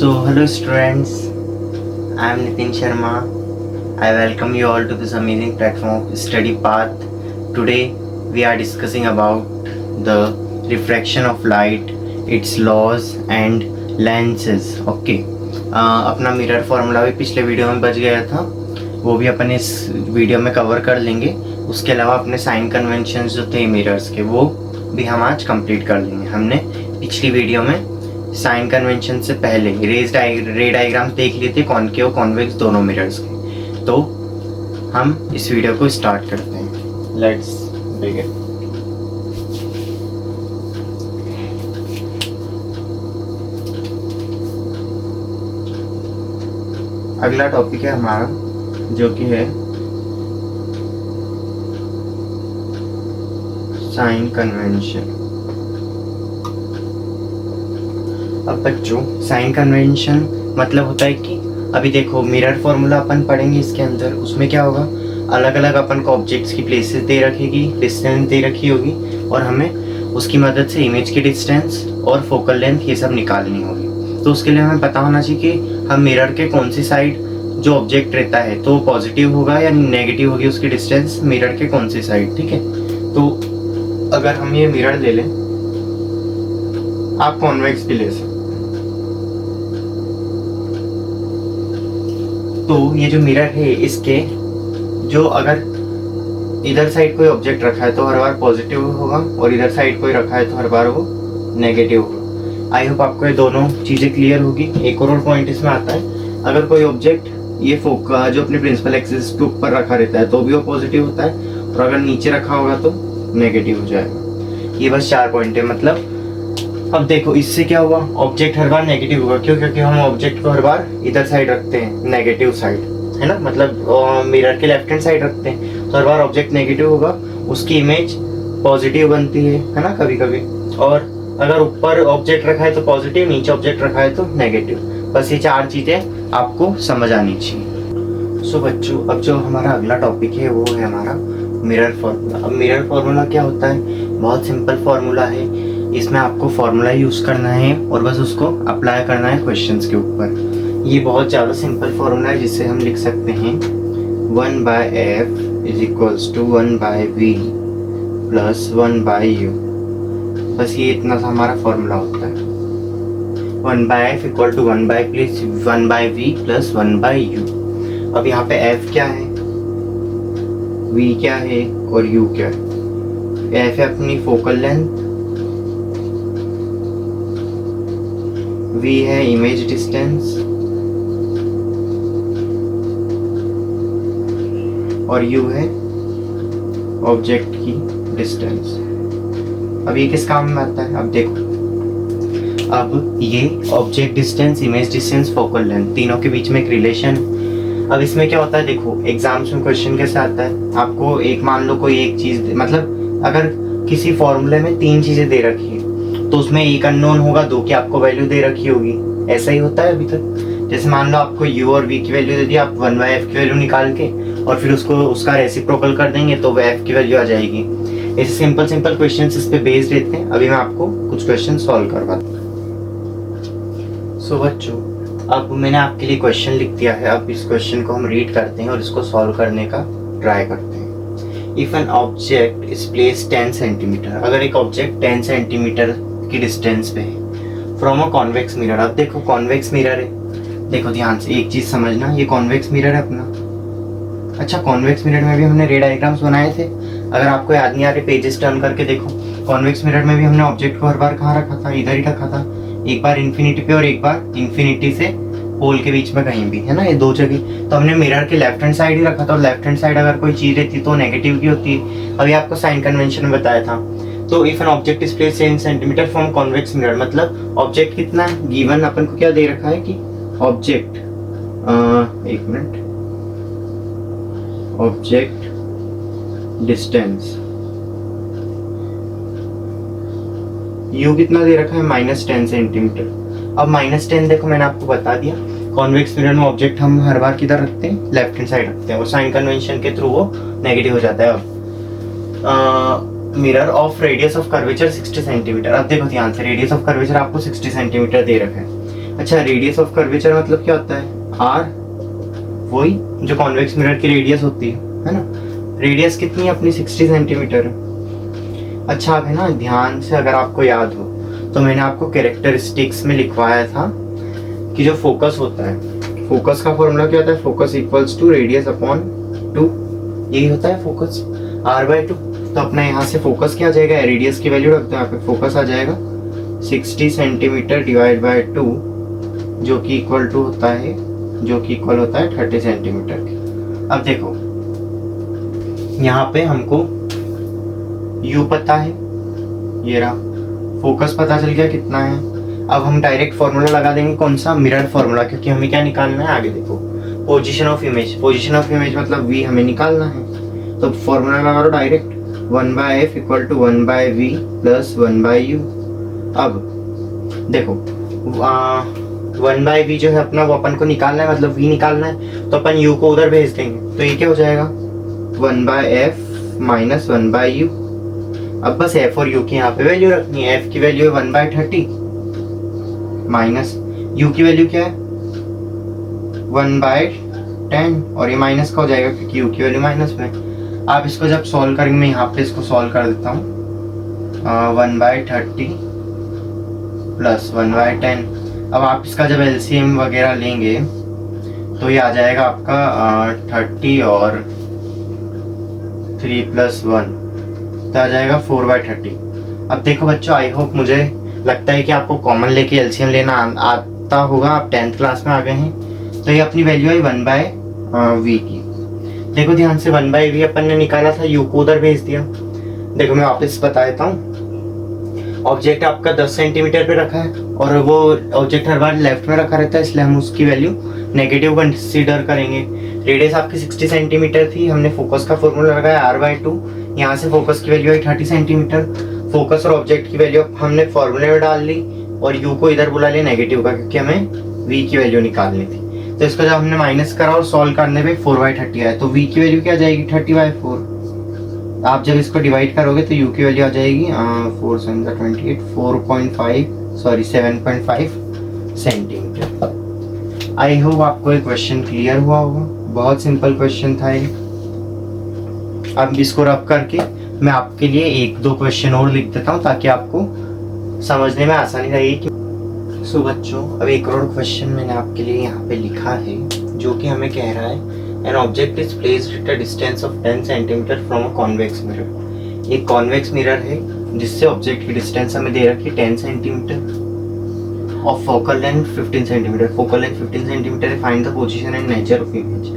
So, hello students, I am Nitin Sharma. I welcome you all to this amazing platform of Study Path. Today, we are discussing about the refraction of light, its laws and lenses. Okay, अपना mirror formula भी पिछले video में बच गया था, वो भी अपन इस वीडियो में कवर कर लेंगे. उसके अलावा अपने साइन कन्वेंशंस जो थे मिरर्स के वो भी हम आज कंप्लीट कर लेंगे. हमने पिछली वीडियो में साइन कन्वेंशन से पहले रे डायग्राम्स देख लिए थे कॉनकेव कॉन्वेक्स दोनों मिरर्स के. तो हम इस वीडियो को स्टार्ट करते हैं. Let's begin. अगला टॉपिक है हमारा जो कि है साइन कन्वेंशन. अब बच्चों साइन कन्वेंशन मतलब होता है कि अभी देखो मिरर फॉर्मूला अपन पढ़ेंगे इसके अंदर. उसमें क्या होगा, अलग अलग अपन को ऑब्जेक्ट्स की प्लेसेस दे रखेगी, डिस्टेंस दे रखी होगी और हमें उसकी मदद से इमेज की डिस्टेंस और फोकल लेंथ ये सब निकालनी होगी. तो उसके लिए हमें पता होना चाहिए कि हम मिरर के कौन सी साइड जो ऑब्जेक्ट रहता है तो पॉजिटिव होगा या नेगेटिव होगी उसकी डिस्टेंस मिरर के कौन सी साइड. ठीक है, तो अगर हम ये मिरर ले लें, आप कॉन्वेक्स भी ले सकते. तो ये जो मिरर है इसके जो अगर इधर साइड कोई ऑब्जेक्ट रखा है तो हर बार पॉजिटिव होगा और इधर साइड कोई रखा है तो हर बार वो नेगेटिव होगा. आई होप आपको ये दोनों चीज़ें क्लियर होगी. एक और पॉइंट इसमें आता है, अगर कोई ऑब्जेक्ट ये जो अपने प्रिंसिपल एक्सिस के ऊपर रखा रहता है तो भी वो पॉजिटिव होता है और अगर नीचे रखा होगा तो नेगेटिव हो जाएगा. ये बस 4 पॉइंट है. मतलब अब देखो इससे क्या हुआ, ऑब्जेक्ट हर बार नेगेटिव होगा. क्यों? क्योंकि हम ऑब्जेक्ट को हर बार इधर साइड रखते हैं, नेगेटिव साइड है ना. मतलब मिरर के लेफ्ट हैंड साइड रखते हैं तो हर बार ऑब्जेक्ट नेगेटिव होगा, उसकी इमेज पॉजिटिव बनती है ना कभी कभी. और अगर ऊपर ऑब्जेक्ट रखा है तो पॉजिटिव, नीचे ऑब्जेक्ट रखा है तो नेगेटिव. बस ये 4 चीजें आपको समझ आनी चाहिए. सो बच्चों, अब जो हमारा अगला टॉपिक है वो है हमारा मिरर फार्मूला. अब मिरर फार्मूला क्या होता है, बहुत सिंपल फार्मूला है. इसमें आपको फार्मूला यूज करना है और बस उसको अप्लाई करना है क्वेश्चंस के ऊपर. ये बहुत ज़्यादा सिंपल फार्मूला है जिससे हम लिख सकते हैं 1/f is equals to 1/v plus 1/u. बस ये इतना सा हमारा फार्मूला होता है. 1/f equal to 1/v plus 1/u. अब यहाँ पे f क्या है, v क्या है और u क्या है. f है अपनी फोकल लेंथ, v है इमेज डिस्टेंस और u है ऑब्जेक्ट की डिस्टेंस. अब ये किस काम में आता है, अब देखो. अब ये object distance, image distance, focal length, तीनों के बीच में एक रिलेशन. अब इसमें क्या होता है, देखो एग्जाम्स में क्वेश्चन कैसे आता है, आपको एक मान लो कोई एक चीज, मतलब अगर किसी फॉर्मूले में 3 चीजें दे रखी है तो उसमें एक अननोन होगा, 2 की आपको वैल्यू दे रखी होगी. ऐसा ही होता है अभी तक. जैसे मान लो आपको u और v की वैल्यू दे दी, आप 1/f की वैल्यू निकाल के और फिर उसका रेसिप्रोकल कर देंगे तो f की वैल्यू आ जाएगी. ऐसे सिंपल क्वेश्चंस इस पे बेस्ड रहते हैं. अभी मैं आपको कुछ क्वेश्चन सॉल्व करवाता हूँ. सो बच्चों, अब मैंने आपके लिए क्वेश्चन लिख दिया है. अब इस क्वेश्चन को हम रीड करते हैं और इसको सॉल्व करने का ट्राई करते हैं. If an object is place 10 centimetre, अगर एक ऑब्जेक्ट 10 सेंटीमीटर की डिस्टेंस पे है फ्रॉम अ कॉन्वेक्स मिरर. अब देखो कॉन्वेक्स मिरर है, देखो ध्यान से एक चीज समझना, ये कॉन्वेक्स मिरर है अपना. अच्छा, कॉन्वेक्स मिरर में भी हमने रे डायग्राम्स बनाए थे. अगर आपको याद नहीं आ रहे, पेजेस टर्न करके देखो. कॉन्वेक्स मिरर में भी हमने ऑब्जेक्ट को हर बार कहाँ रखा था, इधर ही रखा था. एक बार इन्फिनिटी पे और एक बार इन्फिनिटी से पोल के बीच में कहीं भी, है ना, ये 2 जगह. तो हमने मिरर के लेफ्ट हैंड साइड ही रखा था और लेफ्ट हैंड साइड अगर कोई चीज रहती तो नेगेटिव की होती है. अभी आपको साइन कन्वेंशन में बताया था. तो if an object is placed 10 centimetre from convex mirror, मतलब ऑब्जेक्ट कितना है गिवन, अपन को क्या दे रखा है कि ऑब्जेक्ट, एक मिनट, ऑब्जेक्ट डिस्टेंस u कितना दे रखा है, -10 सेंटीमीटर. अब -10 देखो मैंने आपको बता दिया, कॉन्वेक्स मिरर में ऑब्जेक्ट हम हर बार किधर रखते हैं, लेफ्ट हैंड साइड रखते हैं और साइन कन्वेंशन के थ्रू वो नेगेटिव हो जाता है. अब mirror of radius of curvature 60 centimetre. अब देखो ध्यान से, रेडियस ऑफ कर्वेचर आपको 60 सेंटीमीटर दे रखा है. अच्छा, रेडियस ऑफ कर्वेचर मतलब क्या होता है? आर, वही जो कॉन्वेक्स मिरर की रेडियस होती है ना। रेडियस कितनी है अपनी? 60 सेंटीमीटर है। अच्छा, अब है ना, ध्यान से अगर आपको याद हो तो मैंने आपको कैरेक्टरिस्टिक्स में लिखवाया था कि जो फोकस होता है, फोकस का फॉर्मूला क्या होता है? Focus equals to radius upon 2, यही होता है फोकस, r/2। तो अपना यहाँ से फोकस क्या आ जाएगा? रेडियस की वैल्यू रखते हैं यहाँ पे, फोकस आ जाएगा 60 सेंटीमीटर डिवाइड बाय 2, जो कि इक्वल होता है 30 सेंटीमीटर के। अब देखो यहाँ पे हमको u पता है, ये रहा, फोकस पता चल गया कितना है। अब हम डायरेक्ट फॉर्मूला लगा देंगे, कौन सा? मिरर फॉर्मूला, क्योंकि हमें क्या निकालना है? आगे देखो, position of image. Position of image मतलब v हमें निकालना है, तो फॉर्मूला लगा दो direct, 1/f equal to 1/v plus 1/u। अब देखो 1/v जो है अपना, वो अपन को निकालना है, मतलब v निकालना है, तो अपन u को उधर भेज देंगे, तो ये क्या हो जाएगा? 1/f minus 1/u। अब बस f और u की यहाँ पे वैल्यू रखनी है। f की वैल्यू है 1/30 माइनस u की वैल्यू क्या है? 1/10, और ये माइनस का हो जाएगा क्योंकि u की वैल्यू माइनस में। आप इसको जब सॉल्व करेंगे, मैं यहाँ पे इसको सॉल्व कर देता हूँ, 1/30 प्लस 1/10। अब आप इसका जब LCM वगैरह लेंगे तो ये आ जाएगा आपका 30 और 3 + 1, तो आ जाएगा 4/30। अब देखो बच्चों, आई होप, मुझे लगता है कि आपको कॉमन लेके LCM लेना आता होगा, आप 10th क्लास में आ गए हैं। तो ये अपनी वैल्यू है 1/v की। देखो ध्यान से, 1/v अपन ने निकाला था, u को उधर भेज दिया। देखो मैं वापस बता देता हूँ, ऑब्जेक्ट आपका 10 सेंटीमीटर पे रखा है और वो ऑब्जेक्ट हर बार लेफ्ट में रखा रहता है, इसलिए हम उसकी वैल्यू नेगेटिव कंसीडर करेंगे। रेडियस आपकी 60 सेंटीमीटर थी, हमने फोकस का फॉर्मूला लगाया r/2, यहाँ से फोकस की वैल्यू है 30 सेंटीमीटर। फोकस और ऑब्जेक्ट की वैल्यू हमने फॉर्मूले में डाल ली और u को इधर बुला लिया नेगेटिव का, क्योंकि हमें v की वैल्यू निकालनी थी। तो इसको जब हमने माइनस करा और सॉल्व करने पे 4/30 आया, तो v की वैल्यू क्या जाएगी? 30/4। आप जब इसको डिवाइड करोगे तो u की वैल्यू आ जाएगी 4 7 28, 7.5 सेंटीमीटर। आई होप आपको ये क्वेश्चन क्लियर हुआ होगा, बहुत सिंपल क्वेश्चन था ये। अब इसको रब करके मैं आपके लिए 1-2 क्वेश्चन और लिख देता हूँ ताकि आपको समझने में आसानी रहेगी। सो बच्चों, अब एक और क्वेश्चन मैंने आपके लिए यहाँ पे लिखा है, जो कि हमें कह रहा है an object is placed at a distance of 10 centimetre from a convex mirror. ये कॉन्वेक्स मिरर है जिससे ऑब्जेक्ट की डिस्टेंस हमें दे रखी है 10 सेंटीमीटर और focal length 15 centimetre. Focal length 15 centimetre है। Find the position and nature of image.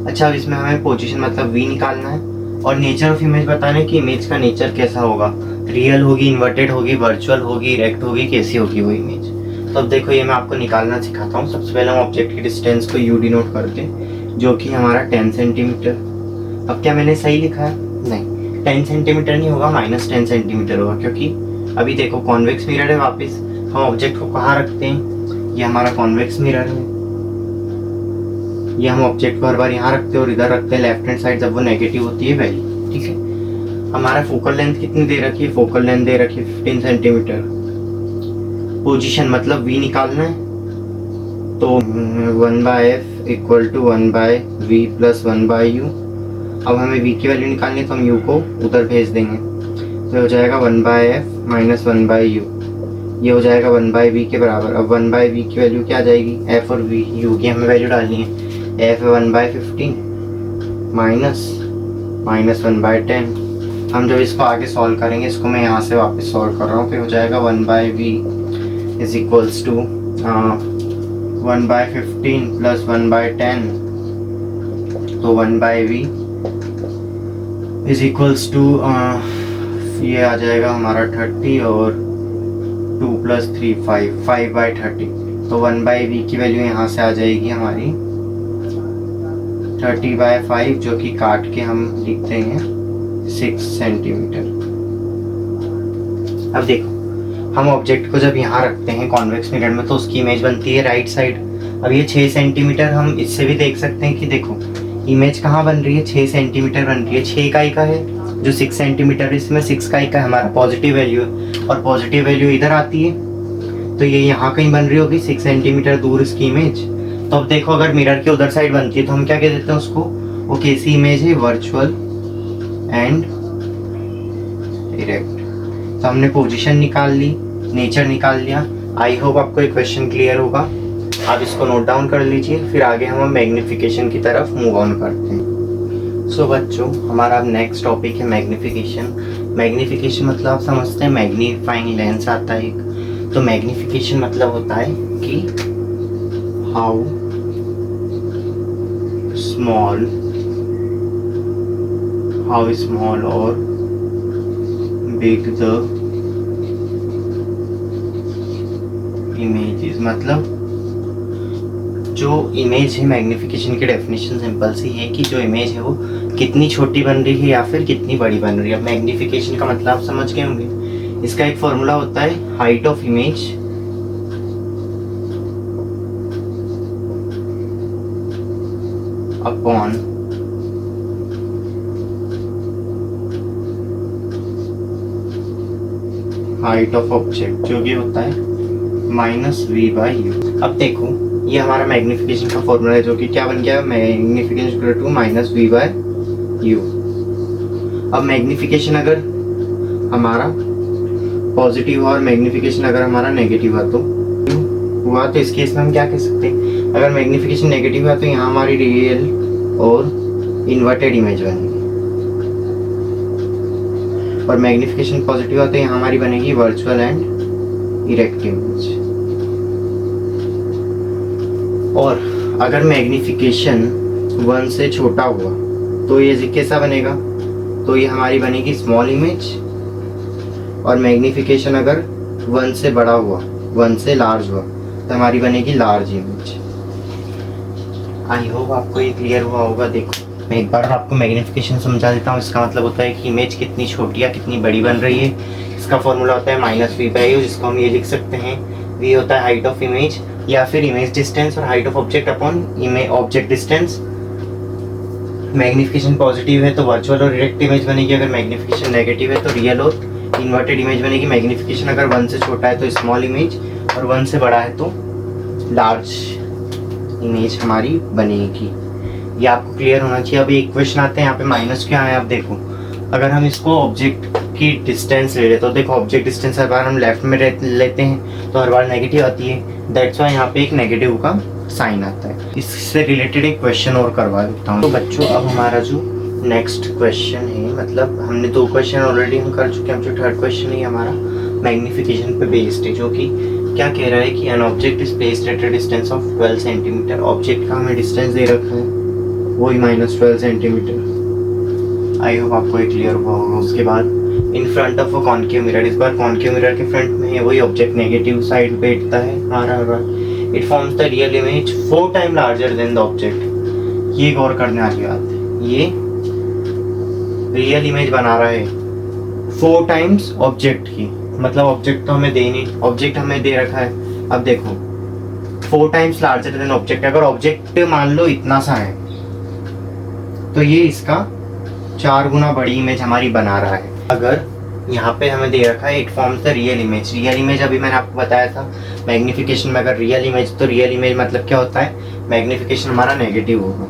अच्छा, अब इसमें हमें पोजीशन मतलब v निकालना है और नेचर ऑफ इमेज बताना है कि इमेज का नेचर कैसा होगा, रियल होगी, इन्वर्टेड होगी, वर्चुअल होगी, इरेक्ट होगी, कैसी होगी वो इमेज। तो अब देखो, ये मैं आपको निकालना सिखाता हूँ। सबसे पहले हम ऑब्जेक्ट की डिस्टेंस को u डिनोट करते हैं, जो कि हमारा 10 सेंटीमीटर। अब क्या मैंने सही लिखा है? नहीं, 10 सेंटीमीटर नहीं होगा, -10 सेंटीमीटर होगा, क्योंकि अभी देखो कॉन्वेक्स मिरर है। वापस हम ऑब्जेक्ट को कहाँ रखते हैं? ये हमारा कॉन्वेक्स मिरर है, ये हम ऑब्जेक्ट को हर बार यहाँ रखते हैं और इधर रखते हैं लेफ्ट हैंड साइड जब वो नेगेटिव होती है वैल्यू। ठीक है, हमारा फोकल लेंथ कितनी दे रखी है? फोकल लेंथ दे रखी है 15 सेंटीमीटर। पोजीशन मतलब v निकालना है, तो 1/f equal to 1/v plus 1/u। अब हमें v की वैल्यू निकालनी है, तो हम u को उधर भेज देंगे, तो हो जाएगा 1/f माइनस 1/u। ये हो जाएगा 1/v के बराबर। अब 1/v की वैल्यू क्या आ जाएगी? f और v, u की हमें वैल्यू डालनी है। f 1/15 minus 1/10। हम जब इसको आगे सॉल्व करेंगे, इसको मैं यहाँ से वापस सॉल्व कर रहा हूँ, तो हो जाएगा 1/v is equals to 1/15 plus 1/10, तो 1/v इज इक्वल्स टू ये आ जाएगा हमारा 30 और 2 + 3 5/30। तो 1/v की वैल्यू यहाँ से आ जाएगी हमारी 30/5, जो कि काट के हम लिखते हैं 6 सेंटीमीटर। अब देखो, हम ऑब्जेक्ट को जब यहाँ रखते हैं कॉन्वेक्स मिरर में, तो उसकी इमेज बनती है राइट साइड। अब ये 6 सेंटीमीटर, हम इससे भी देख सकते हैं कि देखो इमेज कहाँ बन रही है? 6 सेंटीमीटर बन रही है। 6 इकाई का है जो 6 सेंटीमीटर, इसमें 6 का इकाई हमारा पॉजिटिव वैल्यू है और पॉजिटिव वैल्यू इधर आती है। तो ये यहाँ कहीं बन रही होगी 6 सेंटीमीटर दूर इसकी इमेज। तो अब देखो अगर मिरर के उधर साइड बनती है तो हम क्या कह देते हैं उसको, वो कैसी इमेज है, वर्चुअल एंड इरेक्ट। तो हमने पोजीशन निकाल ली, नेचर निकाल लिया। आई होप आपको ये क्वेश्चन क्लियर होगा। आप इसको नोट डाउन कर लीजिए, फिर आगे हम मैग्निफिकेशन की तरफ मूव ऑन करते हैं। सो बच्चों, हमारा अब नेक्स्ट टॉपिक है मैग्निफिकेशन। मैग्निफिकेशन मतलब आप समझते हैं मैग्नीफाइंग लेंस आता है एक। तो मैग्निफिकेशन मतलब होता है कि हाउ स्मॉल और बिग द इमेज इज। मतलब जो इमेज है, मैग्निफिकेशन की डेफिनेशन सिंपल सी है कि जो इमेज है वो कितनी छोटी बन रही है या फिर कितनी बड़ी बन रही है। अब मैग्निफिकेशन का मतलब आप समझ गए होंगे। इसका एक फॉर्मूला होता है height of image upon height of object, जो भी होता है -v/u। अब देखो ये हमारा मैग्निफिकेशन का फॉर्मूला है, जो कि क्या बन गया, मैग्निफिकेशन इक्वल टू -v/u। अब मैग्निफिकेशन अगर हमारा पॉजिटिव हुआ और मैग्निफिकेशन अगर हमारा नेगेटिव हुआ तो इस केस में हम क्या कह सकते हैं, अगर मैग्निफिकेशन नेगेटिव हुआ तो यहाँ हमारी रियल और इन्वर्टेड इमेज बनेगी, और मैग्निफिकेशन पॉजिटिव हुआ तो यहाँ हमारी बनेगी वर्चुअल एंड इरेक्ट इमेज। और अगर मैग्निफिकेशन 1 से छोटा हुआ तो ये कैसा बनेगा, तो ये हमारी बनेगी स्मॉल इमेज। और मैग्निफिकेशन अगर 1 से बड़ा हुआ, 1 से लार्ज हुआ, तो हमारी बनेगी लार्ज इमेज। आई होप आपको ये क्लियर हुआ होगा। देखो मैं एक बार आपको मैग्निफिकेशन समझा देता हूँ। इसका मतलब होता है कि इमेज कितनी छोटी या कितनी बड़ी बन रही है। इसका फॉर्मूला होता है -v/u, जिसको हम ये लिख सकते हैं, v होता है हाइट ऑफ इमेज या फिर इमेज डिस्टेंस और height of object upon object distance. Magnification positive है तो वर्चुअल और डायरेक्ट इमेज बनेगी, अगर मैग्निफिकेशन नेगेटिव है तो रियल और इन्वर्टेड इमेज बनेगी। मैग्निफिकेशन अगर 1 से छोटा है तो स्मॉल इमेज और 1 से बड़ा है तो लार्ज इमेज हमारी बनेगी। ये आपको क्लियर होना चाहिए। अब एक क्वेश्चन आते हैं, यहाँ पे माइनस क्या है। आप देखो अगर हम इसको ऑब्जेक्ट की डिस्टेंस ले रहे तो देखो ऑब्जेक्ट डिस्टेंस हर बार हम लेफ्ट में लेते हैं तो हर बार नेगेटिव आती है। दैट्स वाई यहाँ पे एक नेगेटिव का साइन आता है। इससे रिलेटेड एक क्वेश्चन और करवा देता हूँ। तो बच्चों अब हमारा जो नेक्स्ट क्वेश्चन है, मतलब हमने 2 क्वेश्चन ऑलरेडी हम कर चुके हैं। जो थर्ड क्वेश्चन है हमारा मैग्निफिकेशन पे बेस्ड है, जो कि क्या कह रहा है कि an object is placed at a distance of 12 centimetre. Object का हमें डिस्टेंस दे रखा है वही -12 सेंटीमीटर। आई होप आपको ये क्लियर हुआ होगा। उसके बाद in front of a concave mirror, इस बार कॉन्केव मिरर के फ्रंट में है, वही ऑब्जेक्ट नेगेटिव साइड बैठता है हमारा। It forms the real image 4 time larger than the object. ये गौर करने वाली बात है, ये रियल इमेज बना रहा है 4 टाइम्स ऑब्जेक्ट की। मतलब ऑब्जेक्ट तो हमें दे नहीं, ऑब्जेक्ट हमें दे रखा है। अब देखो 4 टाइम्स लार्जर देन ऑब्जेक्ट, अगर ऑब्जेक्ट मान लो इतना सा है तो ये इसका 4 गुना बड़ी इमेज हमारी बना रहा है। अगर यहाँ पे हमें दे रखा है it forms the real image. Real image अभी मैंने आपको बताया था मैग्निफिकेशन में, अगर रियल इमेज तो रियल इमेज मतलब क्या होता है, मैग्निफिकेशन हमारा नेगेटिव होगा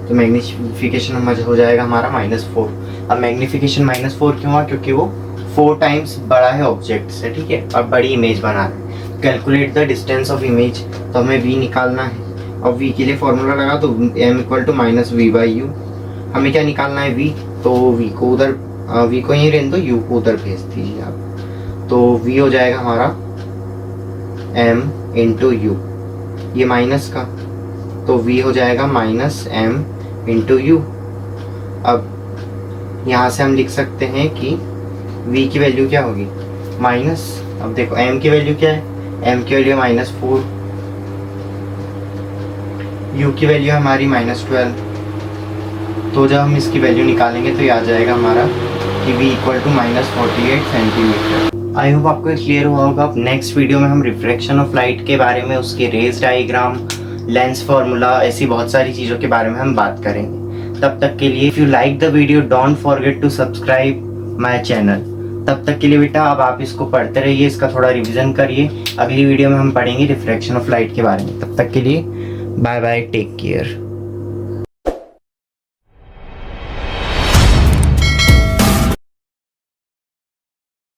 तो मैग्निफिकेशन हो जाएगा हमारा -4। अब मैग्निफिकेशन -4 क्यों हुआ, क्योंकि वो 4 टाइम्स बड़ा है ऑब्जेक्ट से, ठीक है, और बड़ी इमेज बना रहा है। Calculate the distance of image, तो हमें v निकालना है। अब v के लिए फॉर्मूला लगा तो m = -v/u। हमें क्या निकालना है, v, तो v को उधर, v को यहीं रहने दो, u को उधर भेज दीजिए आप। तो v हो जाएगा हमारा m × u, ये माइनस का, तो v हो जाएगा -m × u। अब यहाँ से हम लिख सकते हैं कि v की वैल्यू क्या होगी, माइनस, अब देखो m की वैल्यू क्या है, m की वैल्यू -4, u की वैल्यू हमारी -12। तो जब हम इसकी वैल्यू निकालेंगे तो ये आ जाएगा हमारा कि v = -48 सेंटीमीटर। आई होप आपको क्लियर हुआ होगा। अब नेक्स्ट वीडियो में हम रिफ्रैक्शन ऑफ लाइट के बारे में, उसके रेज डायग्राम, लेंस फार्मूला, ऐसी बहुत सारी चीज़ों के बारे में हम बात करेंगे। तब तक के लिए if you like the video don't forget to subscribe my channel. तब तक के लिए बेटा अब आप इसको पढ़ते रहिए, इसका थोड़ा रिवीजन करिए। अगली वीडियो में हम पढ़ेंगे रिफ्रैक्शन ऑफ लाइट के बारे में। तब तक के लिए बाय बाय, टेक केयर।